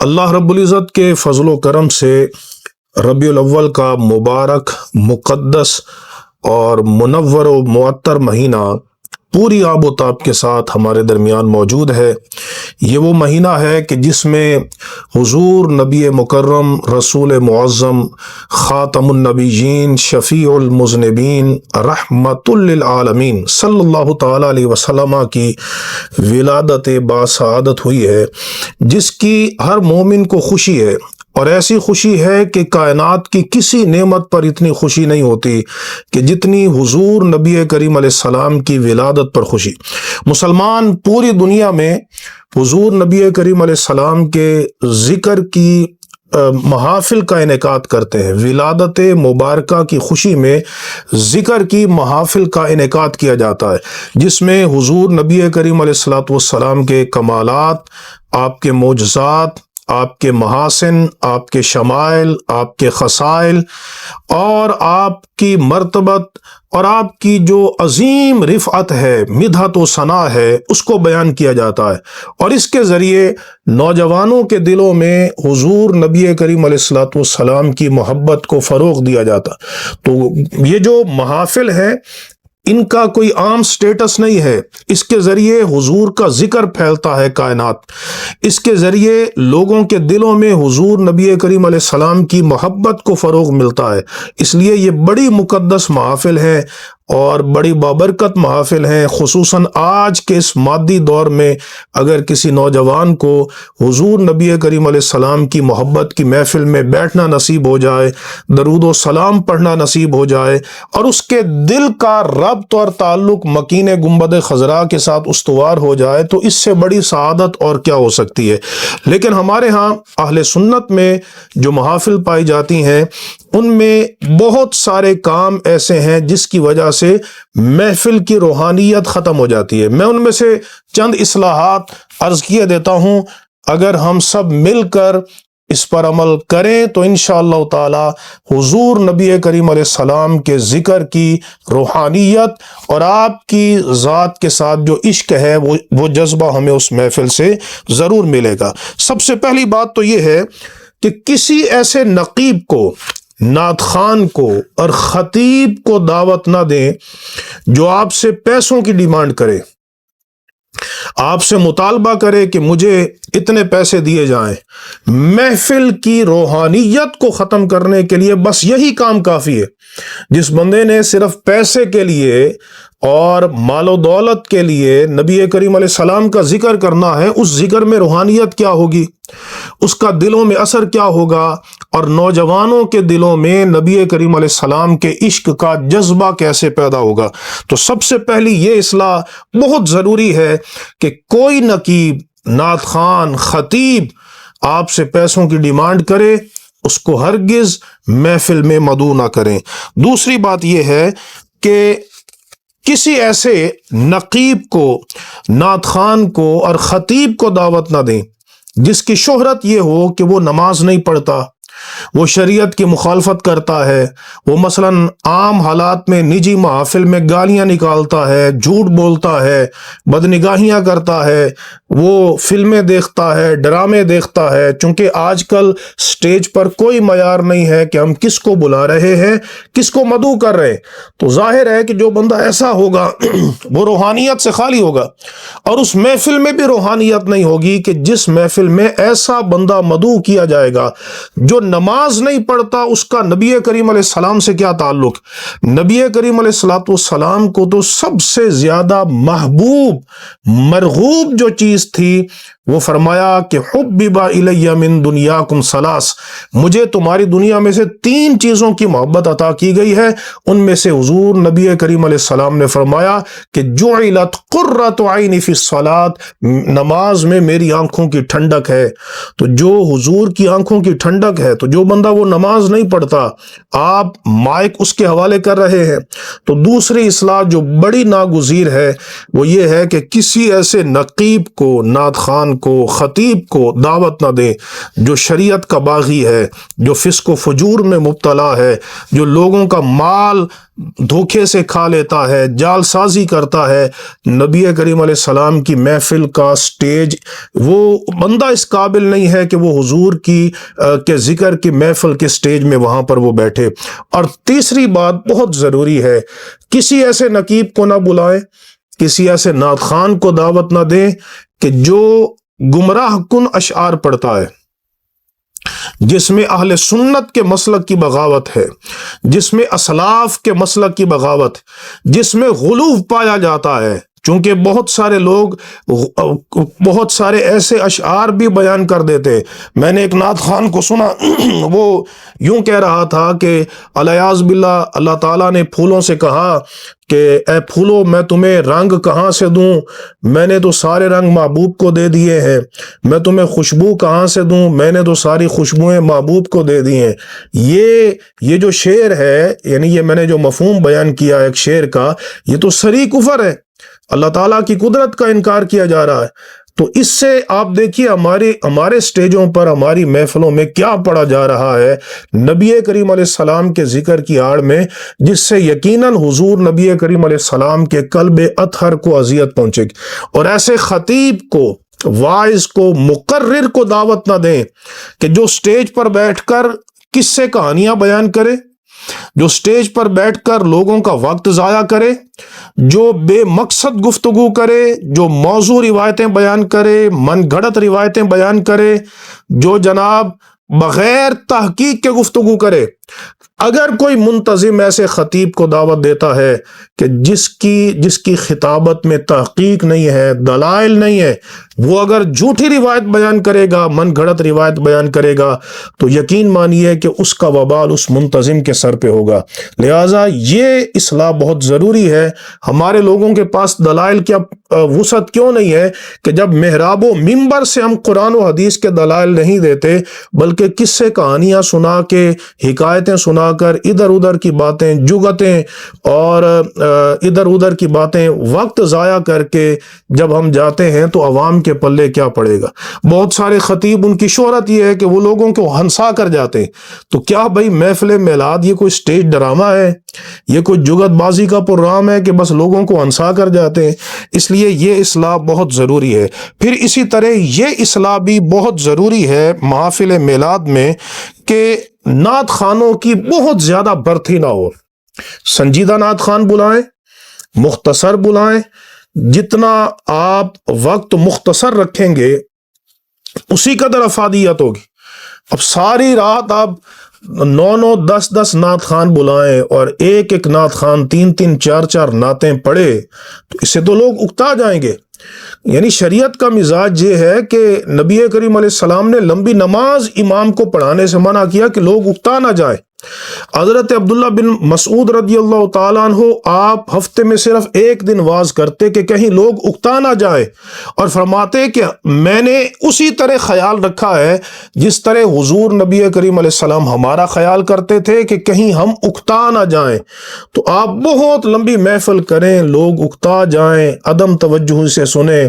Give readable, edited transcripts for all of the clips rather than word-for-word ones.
اللہ رب العزت کے فضل و کرم سے ربیع الاول کا مبارک، مقدس اور منور و معطر مہینہ پوری آب و تاب کے ساتھ ہمارے درمیان موجود ہے۔ یہ وہ مہینہ ہے کہ جس میں حضور نبی مکرم، رسول معظم، خاتم النبیین، شفیع المذنبین، رحمت للعالمین صلی اللہ تعالیٰ علیہ وسلم کی ولادت باسعادت ہوئی ہے، جس کی ہر مومن کو خوشی ہے، اور ایسی خوشی ہے کہ کائنات کی کسی نعمت پر اتنی خوشی نہیں ہوتی کہ جتنی حضور نبی کریم علیہ السلام کی ولادت پر خوشی۔ مسلمان پوری دنیا میں حضور نبی کریم علیہ السلام کے ذکر کی محافل کا انعقاد کرتے ہیں۔ ولادت مبارکہ کی خوشی میں ذکر کی محافل کا انعقاد کیا جاتا ہے، جس میں حضور نبی کریم علیہ السلام کے کمالات، آپ کے معجزات، آپ کے محاسن، آپ کے شمائل، آپ کے خصائل اور آپ کی مرتبت اور آپ کی جو عظیم رفعت ہے، مدحت و ثنا ہے، اس کو بیان کیا جاتا ہے، اور اس کے ذریعے نوجوانوں کے دلوں میں حضور نبی کریم علیہ السلام کی محبت کو فروغ دیا جاتا ہے۔ تو یہ جو محافل ہیں، ان کا کوئی عام سٹیٹس نہیں ہے، اس کے ذریعے حضور کا ذکر پھیلتا ہے کائنات، اس کے ذریعے لوگوں کے دلوں میں حضور نبی کریم علیہ السلام کی محبت کو فروغ ملتا ہے۔ اس لیے یہ بڑی مقدس محافل ہے اور بڑی بابرکت محافل ہیں۔ خصوصاً آج کے اس مادی دور میں اگر کسی نوجوان کو حضور نبی کریم علیہ السلام کی محبت کی محفل میں بیٹھنا نصیب ہو جائے، درود و سلام پڑھنا نصیب ہو جائے، اور اس کے دل کا ربط اور تعلق مکین گنبد خضراء کے ساتھ استوار ہو جائے، تو اس سے بڑی سعادت اور کیا ہو سکتی ہے۔ لیکن ہمارے ہاں اہل سنت میں جو محافل پائی جاتی ہیں، ان میں بہت سارے کام ایسے ہیں جس کی وجہ سے محفل کی روحانیت ختم ہو جاتی ہے۔ میں ان میں سے چند اصلاحات عرض کیے دیتا ہوں، اگر ہم سب مل کر اس پر عمل کریں تو انشاءاللہ تعالی حضور نبی کریم علیہ السلام کے ذکر کی روحانیت اور آپ کی ذات کے ساتھ جو عشق ہے وہ جذبہ ہمیں اس محفل سے ضرور ملے گا۔ سب سے پہلی بات تو یہ ہے کہ کسی ایسے نقیب کو، نعت خوان کو اور خطیب کو دعوت نہ دیں جو آپ سے پیسوں کی ڈیمانڈ کرے، آپ سے مطالبہ کرے کہ مجھے اتنے پیسے دیے جائیں۔ محفل کی روحانیت کو ختم کرنے کے لیے بس یہی کام کافی ہے۔ جس بندے نے صرف پیسے کے لیے اور مال و دولت کے لیے نبی کریم علیہ السلام کا ذکر کرنا ہے، اس ذکر میں روحانیت کیا ہوگی، اس کا دلوں میں اثر کیا ہوگا، اور نوجوانوں کے دلوں میں نبی کریم علیہ السلام کے عشق کا جذبہ کیسے پیدا ہوگا۔ تو سب سے پہلی یہ اصلاح بہت ضروری ہے کہ کوئی نقیب، نعت خوان، خطیب آپ سے پیسوں کی ڈیمانڈ کرے، اس کو ہرگز محفل میں مدعو نہ کریں۔ دوسری بات یہ ہے کہ کسی ایسے نقیب کو، نعت خوان کو اور خطیب کو دعوت نہ دیں جس کی شہرت یہ ہو کہ وہ نماز نہیں پڑھتا، وہ شریعت کی مخالفت کرتا ہے، وہ مثلاً عام حالات میں نجی محافل میں گالیاں نکالتا ہے، جھوٹ بولتا ہے، بدنگاہیاں کرتا ہے، وہ فلمیں دیکھتا ہے، ڈرامے دیکھتا ہے۔ چونکہ آج کل سٹیج پر کوئی معیار نہیں ہے کہ ہم کس کو بلا رہے ہیں، کس کو مدعو کر رہے ہیں، تو ظاہر ہے کہ جو بندہ ایسا ہوگا وہ روحانیت سے خالی ہوگا، اور اس محفل میں بھی روحانیت نہیں ہوگی کہ جس محفل میں ایسا بندہ مدعو کیا جائے گا جو نماز نہیں پڑھتا۔ اس کا نبی کریم علیہ السلام سے کیا تعلق؟ نبی کریم علیہ السلام کو تو سب سے زیادہ محبوب، مرغوب جو چیز تھی، وہ فرمایا کہ حبب الی من دنیاکم ثلاث، مجھے تمہاری دنیا میں سے 3 چیزوں کی محبت عطا کی گئی ہے۔ ان میں سے حضور نبی کریم علیہ السلام نے فرمایا کہ جعلت قرۃ عینی فی الصلاۃ، نماز میں میری آنکھوں کی ٹھنڈک ہے۔ تو جو حضور کی آنکھوں کی ٹھنڈک ہے، تو جو بندہ وہ نماز نہیں پڑھتا، آپ مائک اس کے حوالے کر رہے ہیں۔ تو دوسری اصلاح جو بڑی ناگزیر ہے وہ یہ ہے کہ کسی ایسے نقیب کو، نعت خوان خان کو، خطیب کو دعوت نہ دیں جو شریعت کا باغی ہے، جو فسق و فجور میں مبتلا ہے، جو لوگوں کا مال دھوکے سے کھا لیتا ہے، جال سازی کرتا ہے۔ نبی کریم علیہ السلام کی محفل کا سٹیج، وہ بندہ اس قابل نہیں ہے کہ وہ حضور کے ذکر کی محفل کے سٹیج میں وہاں پر وہ بیٹھے۔ اور تیسری بات بہت ضروری ہے، کسی ایسے نقیب کو نہ بلائیں، کسی ایسے نعت خوان کو دعوت نہ دیں کہ جو گمراہ کن اشعار پڑھتا ہے، جس میں اہل سنت کے مسلک کی بغاوت ہے، جس میں اسلاف کے مسلک کی بغاوت، جس میں غلو پایا جاتا ہے۔ چونکہ بہت سارے لوگ بہت سارے ایسے اشعار بھی بیان کر دیتے۔ میں نے ایک نعت خوان کو سنا، وہ یوں کہہ رہا تھا کہ الیاذ باللہ اللہ تعالیٰ نے پھولوں سے کہا کہ اے پھولو میں تمہیں رنگ کہاں سے دوں، میں نے تو سارے رنگ محبوب کو دے دیے ہیں، میں تمہیں خوشبو کہاں سے دوں، میں نے تو ساری خوشبوئیں محبوب کو دے دی ہیں۔ یہ جو شعر ہے، یعنی یہ میں نے جو مفہوم بیان کیا ایک شعر کا، یہ تو صریح کفر ہے، اللہ تعالیٰ کی قدرت کا انکار کیا جا رہا ہے۔ تو اس سے آپ دیکھیے ہمارے سٹیجوں پر، ہماری محفلوں میں کیا پڑھا جا رہا ہے نبی کریم علیہ السلام کے ذکر کی آڑ میں، جس سے یقیناً حضور نبی کریم علیہ السلام کے قلب اطہر کو اذیت پہنچے گی۔ اور ایسے خطیب کو، واعظ کو، مقرر کو دعوت نہ دیں کہ جو سٹیج پر بیٹھ کر قصے کہانیاں بیان کرے، جو سٹیج پر بیٹھ کر لوگوں کا وقت ضائع کرے، جو بے مقصد گفتگو کرے، جو موضوع روایتیں بیان کرے، من گھڑت روایتیں بیان کرے، جو جناب بغیر تحقیق کے گفتگو کرے۔ اگر کوئی منتظم ایسے خطیب کو دعوت دیتا ہے کہ جس کی خطابت میں تحقیق نہیں ہے، دلائل نہیں ہے، وہ اگر جھوٹی روایت بیان کرے گا، من گھڑت روایت بیان کرے گا، تو یقین مانیے کہ اس کا وبال اس منتظم کے سر پہ ہوگا۔ لہٰذا یہ اصلاح بہت ضروری ہے۔ ہمارے لوگوں کے پاس دلائل کیا وسعت کیوں نہیں ہے کہ جب محراب و منبر سے ہم قرآن و حدیث کے دلائل نہیں دیتے، بلکہ قصے کہانیاں سنا کے، حکایتیں سنا کر، ادھر ادھر کی باتیں، جگتیں اور ادھر ادھر کی باتیں وقت ضائع کر کے جب ہم جاتے ہیں تو عوام کے پلے کیا پڑے گا۔ بہت سارے خطیب، ان کی شہرت یہ ہے کہ وہ لوگوں کو ہنسا کر جاتے ہیں۔ تو کیا بھائی محفل میلاد یہ کوئی سٹیج ڈرامہ ہے؟ یہ کوئی جگت بازی کا پروگرام ہے کہ بس لوگوں کو ہنسا کر جاتے ہیں؟ اس لیے یہ اصلاح بہت ضروری ہے۔ پھر اسی طرح یہ اصلاح بھی بہت ضروری ہے محافل میلاد میں کہ نعت خوانوں کی بہت زیادہ برتھی نہ ہو۔ سنجیدہ نعت خوان بلائیں، مختصر بلائیں، جتنا آپ وقت مختصر رکھیں گے اسی قدر افادیت ہوگی۔ اب ساری رات آپ 9 10 نعت خوان بلائیں اور ایک نعت خوان 3 4 نعتیں پڑھے تو اس سے تو لوگ اکتا جائیں گے۔ یعنی شریعت کا مزاج یہ ہے کہ نبی کریم علیہ السلام نے لمبی نماز امام کو پڑھانے سے منع کیا کہ لوگ اکتا نہ جائیں۔ حضرت عبداللہ بن مسعود رضی اللہ تعالیٰ عنہ آپ ہفتے میں صرف ایک دن واز کرتے کہ کہیں لوگ اکتا نہ جائے، اور فرماتے کہ میں نے اسی طرح خیال رکھا ہے جس طرح حضور نبی کریم علیہ السلام ہمارا خیال کرتے تھے کہ کہیں ہم اکتا نہ جائیں۔ تو آپ بہت لمبی محفل کریں، لوگ اکتا جائیں، عدم توجہ سے سنیں،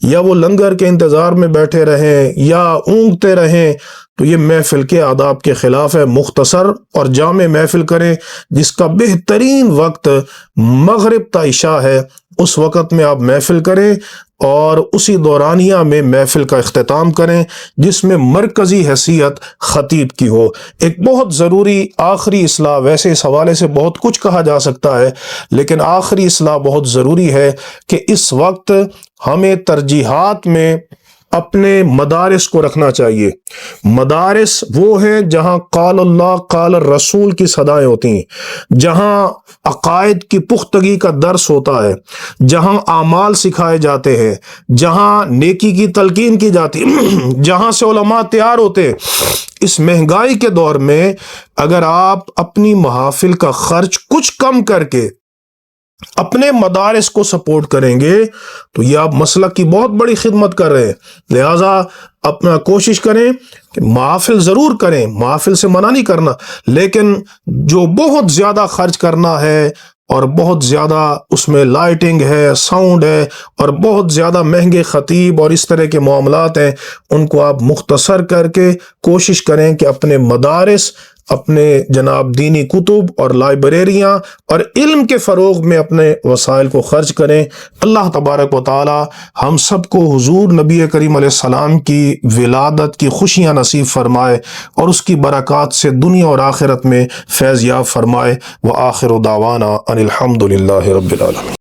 یا وہ لنگر کے انتظار میں بیٹھے رہیں یا اونگتے رہیں، تو یہ محفل کے آداب کے خلاف ہے۔ مختصر اور جامع محفل کریں، جس کا بہترین وقت مغرب تا عشاء ہے، اس وقت میں آپ محفل کریں اور اسی دورانیہ میں محفل کا اختتام کریں جس میں مرکزی حیثیت خطیب کی ہو۔ ایک بہت ضروری آخری اصلاح، ویسے اس حوالے سے بہت کچھ کہا جا سکتا ہے لیکن آخری اصلاح بہت ضروری ہے کہ اس وقت ہمیں ترجیحات میں اپنے مدارس کو رکھنا چاہیے۔ مدارس وہ ہیں جہاں قال اللہ قال الرسول کی صدائیں ہوتی ہیں، جہاں عقائد کی پختگی کا درس ہوتا ہے، جہاں اعمال سکھائے جاتے ہیں، جہاں نیکی کی تلقین کی جاتی ہے، جہاں سے علماء تیار ہوتے ہیں۔ اس مہنگائی کے دور میں اگر آپ اپنی محافل کا خرچ کچھ کم کر کے اپنے مدارس کو سپورٹ کریں گے تو یہ آپ مسلک کی بہت بڑی خدمت کر رہے ہیں۔ لہٰذا اپنا کوشش کریں کہ محافل ضرور کریں، محافل سے منع نہیں کرنا، لیکن جو بہت زیادہ خرچ کرنا ہے اور بہت زیادہ اس میں لائٹنگ ہے، ساؤنڈ ہے، اور بہت زیادہ مہنگے خطیب اور اس طرح کے معاملات ہیں، ان کو آپ مختصر کر کے کوشش کریں کہ اپنے مدارس، اپنے جناب دینی کتب اور لائبریریاں اور علم کے فروغ میں اپنے وسائل کو خرچ کریں۔ اللہ تبارک و تعالی ہم سب کو حضور نبی کریم علیہ السلام کی ولادت کی خوشیاں نصیب فرمائے اور اس کی برکات سے دنیا اور آخرت میں فیض یاب فرمائے۔ وآخر دعوانا ان الحمد للہ رب العالمین۔